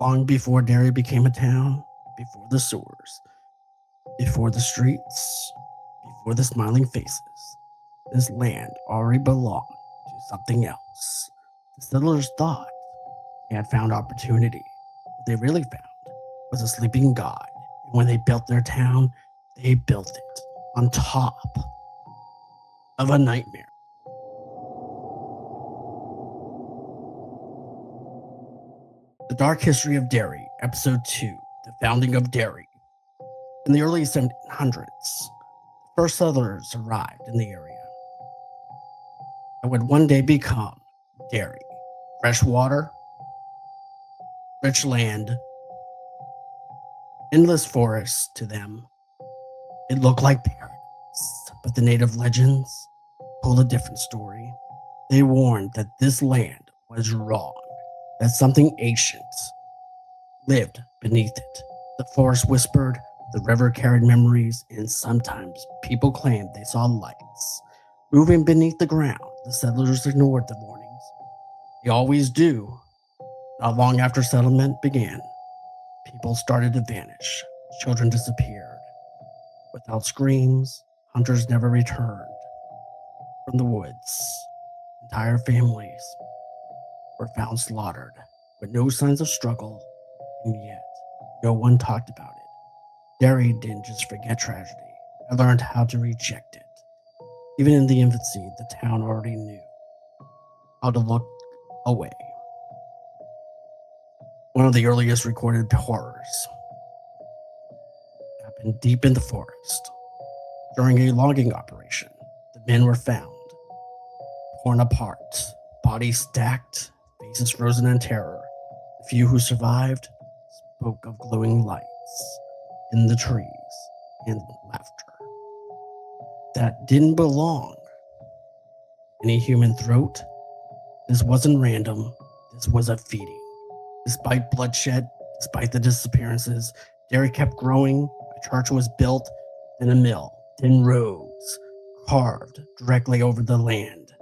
Long before Derry became a town, before the sewers, before the streets, before the smiling faces, this land already belonged to something else. The settlers thought they had found opportunity. What they really found was a sleeping god. And when they built their town, they built it on top of a nightmare. The Dark History of Derry, Episode 2, The Founding of Derry. In the early 1700s, first settlers arrived in the area that would one day become Derry. Fresh water, rich land, endless forests to them. It looked like paradise, but the native legends told a different story. They warned that this land was wrong, that something ancient lived beneath it. The forest whispered, the river carried memories, and sometimes people claimed they saw lights moving beneath the ground. The settlers ignored the warnings. They always do. Not long after settlement began, people started to vanish. Children disappeared. Without screams, hunters never returned from the woods. Entire families were found slaughtered with no signs of struggle, and yet no one talked about it. Derry didn't just forget tragedy, it learned how to reject it. Even in the infancy, the town already knew how to look away. One of the earliest recorded horrors happened deep in the forest. During a logging operation, the men were found, torn apart, bodies stacked, faces frozen in terror. The few who survived spoke of glowing lights in the trees and laughter that didn't belong in a human throat. This wasn't random, this was a feeding. Despite bloodshed, despite the disappearances, Derry kept growing. A church was built, then a mill, then roads carved directly over the land.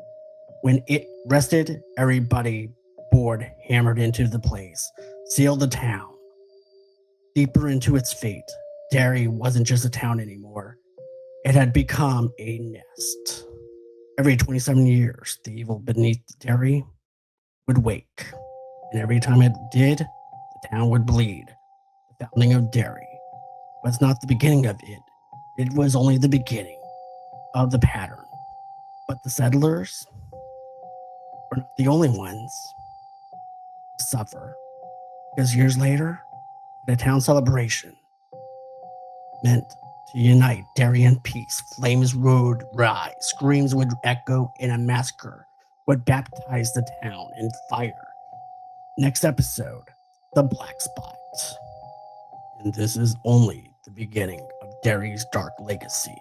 When it rested, everybody board hammered into the place, sealed the town. Deeper into its fate, Derry wasn't just a town anymore. It had become a nest. Every 27 years, the evil beneath Derry would wake. And every time it did, the town would bleed. The founding of Derry was not the beginning of it. It was only the beginning of the pattern. But the settlers were not the only ones to suffer. Because years later, the town celebration meant to unite Derry in peace. Flames would rise, screams would echo, and a massacre would baptize the town in fire. Next episode, The Black Spot. And this is only the beginning of Derry's dark legacy.